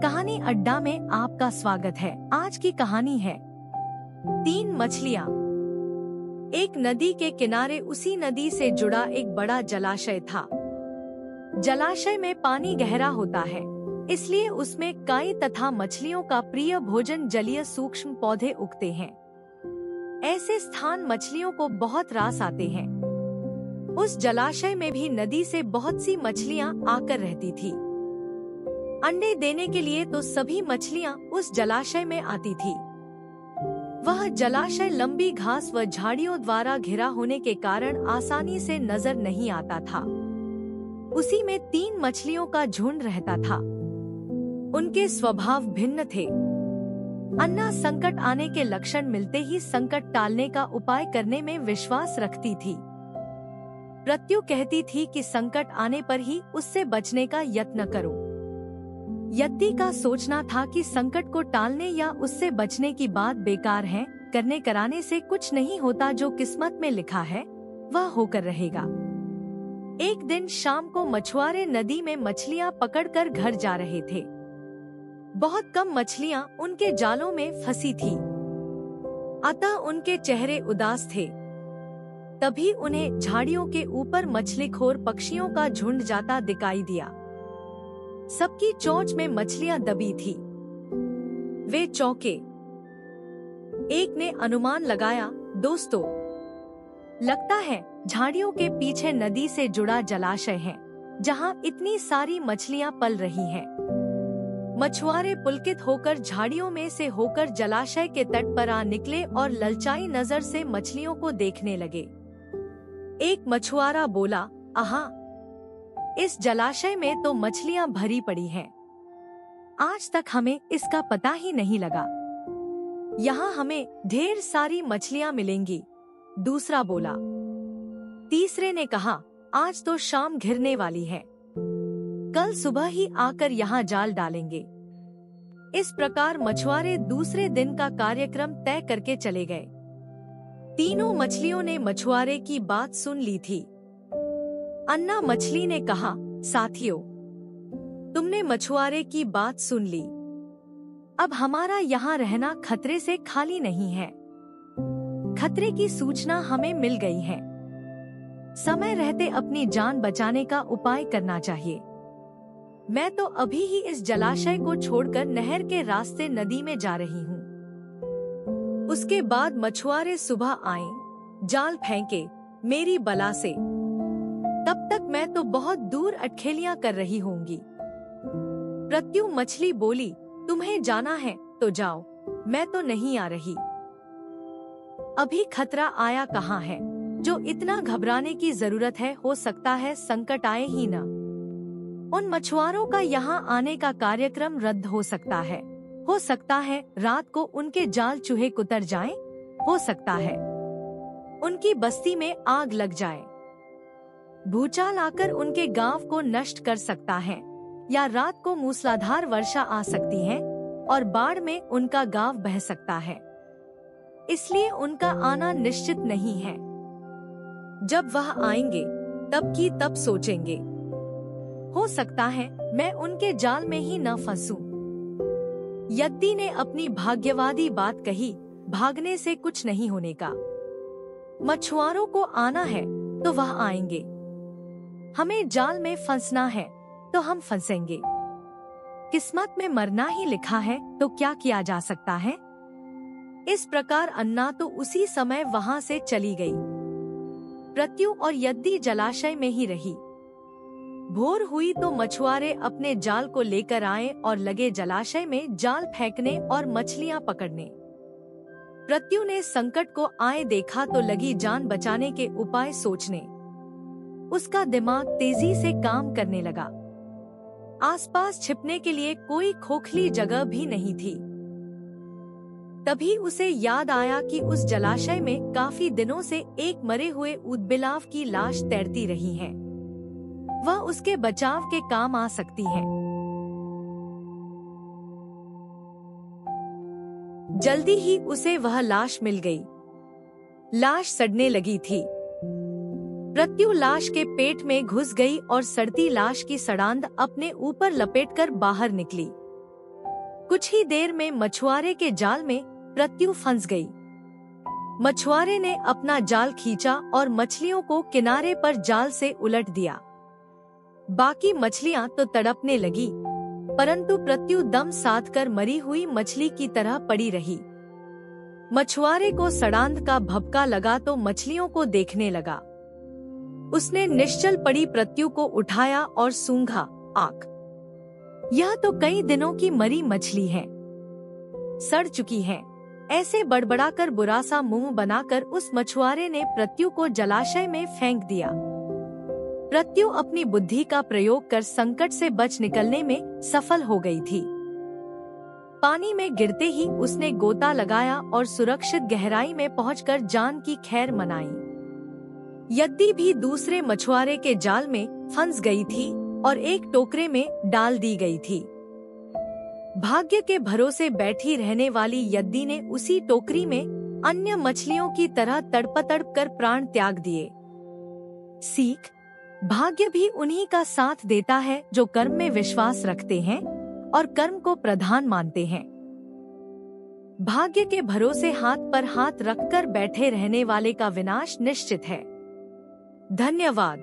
कहानी अड्डा में आपका स्वागत है। आज की कहानी है 3 मछलियाँ। एक नदी के किनारे उसी नदी से जुड़ा एक बड़ा जलाशय था। जलाशय में पानी गहरा होता है, इसलिए उसमें काई तथा मछलियों का प्रिय भोजन जलीय सूक्ष्म पौधे उगते हैं। ऐसे स्थान मछलियों को बहुत रास आते हैं। उस जलाशय में भी नदी से बहुत सी मछलियाँ आकर रहती थी। अंडे देने के लिए तो सभी मछलियाँ उस जलाशय में आती थी। वह जलाशय लंबी घास व झाड़ियों द्वारा घिरा होने के कारण आसानी से नजर नहीं आता था। उसी में 3 मछलियों का झुंड रहता था। उनके स्वभाव भिन्न थे। अन्ना संकट आने के लक्षण मिलते ही संकट टालने का उपाय करने में विश्वास रखती थी। प्रत्यु कहती थी कि संकट आने पर ही उससे बचने का यत्न करो। यद्दी का सोचना था कि संकट को टालने या उससे बचने की बात बेकार है। करने कराने से कुछ नहीं होता। जो किस्मत में लिखा है वह होकर रहेगा। एक दिन शाम को मछुआरे नदी में मछलियां पकड़कर घर जा रहे थे। बहुत कम मछलियां उनके जालों में फंसी थी, अतः उनके चेहरे उदास थे। तभी उन्हें झाड़ियों के ऊपर मछलीखोर पक्षियों का झुंड जाता दिखाई दिया। सबकी चोंच में मछलियां दबी थी। वे चौंके। एक ने अनुमान लगाया, दोस्तों, लगता है झाड़ियों के पीछे नदी से जुड़ा जलाशय है, जहां इतनी सारी मछलियां पल रही हैं। मछुआरे पुलकित होकर झाड़ियों में से होकर जलाशय के तट पर आ निकले और ललचाई नजर से मछलियों को देखने लगे। एक मछुआरा बोला, आहा, इस जलाशय में तो मछलियां भरी पड़ी हैं। आज तक हमें इसका पता ही नहीं लगा। यहाँ हमें ढेर सारी मछलियां मिलेंगी। दूसरा बोला। तीसरे ने कहा, आज तो शाम घिरने वाली है, कल सुबह ही आकर यहाँ जाल डालेंगे। इस प्रकार मछुआरे दूसरे दिन का कार्यक्रम तय करके चले गए। तीनों मछलियों ने मछुआरे की बात सुन ली थी। अन्ना मछली ने कहा, साथियों, तुमने मछुआरे की बात सुन ली। अब हमारा यहाँ रहना खतरे से खाली नहीं है। खतरे की सूचना हमें मिल गई है। समय रहते अपनी जान बचाने का उपाय करना चाहिए। मैं तो अभी ही इस जलाशय को छोड़कर नहर के रास्ते नदी में जा रही हूँ। उसके बाद मछुआरे सुबह आए, जाल फेंके मेरी बला से। तब तक मैं तो बहुत दूर अटखेलियां कर रही होंगी। प्रत्यु मछली बोली, तुम्हें जाना है तो जाओ, मैं तो नहीं आ रही। अभी खतरा आया कहाँ है, जो इतना घबराने की जरूरत है। हो सकता है संकट आए ही न। उन मछुआरों का यहाँ आने का कार्यक्रम रद्द हो सकता है। हो सकता है रात को उनके जाल चूहे कुतर जाएं। हो सकता है उनकी बस्ती में आग लग जाए। भूचाल आकर उनके गांव को नष्ट कर सकता है, या रात को मूसलाधार वर्षा आ सकती है और बाढ़ में उनका गांव बह सकता है। इसलिए उनका आना निश्चित नहीं है। जब वह आएंगे तब की तब सोचेंगे। हो सकता है मैं उनके जाल में ही न फंसूं। यद्दी ने अपनी भाग्यवादी बात कही, भागने से कुछ नहीं होने का। मछुआरों को आना है तो वह आएंगे। हमें जाल में फंसना है तो हम फंसेंगे। किस्मत में मरना ही लिखा है तो क्या किया जा सकता है। इस प्रकार अन्ना तो उसी समय वहाँ से चली गई। प्रत्यु और यद्दी जलाशय में ही रही। भोर हुई तो मछुआरे अपने जाल को लेकर आए और लगे जलाशय में जाल फेंकने और मछलियां पकड़ने। प्रत्यु ने संकट को आए देखा तो लगी जान बचाने के उपाय सोचने। उसका दिमाग तेजी से काम करने लगा। आसपास छिपने के लिए कोई खोखली जगह भी नहीं थी। तभी उसे याद आया कि उस जलाशय में काफी दिनों से एक मरे हुए ऊदबिलाव की लाश तैरती रही है। वह उसके बचाव के काम आ सकती है। जल्दी ही उसे वह लाश मिल गई। लाश सड़ने लगी थी। प्रत्यु लाश के पेट में घुस गई और सड़ती लाश की सड़ांध अपने ऊपर लपेटकर बाहर निकली। कुछ ही देर में मछुआरे के जाल में प्रत्यु फंस गई। मछुआरे ने अपना जाल खींचा और मछलियों को किनारे पर जाल से उलट दिया। बाकी मछलियां तो तड़पने लगी, परंतु प्रत्यु दम साध कर मरी हुई मछली की तरह पड़ी रही। मछुआरे को सड़ांध का भपका लगा तो मछलियों को देखने लगा। उसने निश्चल पड़ी प्रत्यु को उठाया और सूंघा। आख, यह तो कई दिनों की मरी मछली है, सड़ चुकी है। ऐसे बड़बड़ाकर बुरा सा मुंह बनाकर उस मछुआरे ने प्रत्यु को जलाशय में फेंक दिया। प्रत्यु अपनी बुद्धि का प्रयोग कर संकट से बच निकलने में सफल हो गई थी। पानी में गिरते ही उसने गोता लगाया और सुरक्षित गहराई में पहुंचकर जान की खैर मनाई। यद्दी भी दूसरे मछुआरे के जाल में फंस गई थी और एक टोकरे में डाल दी गई थी। भाग्य के भरोसे बैठी रहने वाली यद्दी ने उसी टोकरी में अन्य मछलियों की तरह तड़प तड़प कर प्राण त्याग दिए। सीख, भाग्य भी उन्हीं का साथ देता है जो कर्म में विश्वास रखते हैं और कर्म को प्रधान मानते हैं। भाग्य के भरोसे हाथ पर हाथ रखकर बैठे रहने वाले का विनाश निश्चित है। धन्यवाद।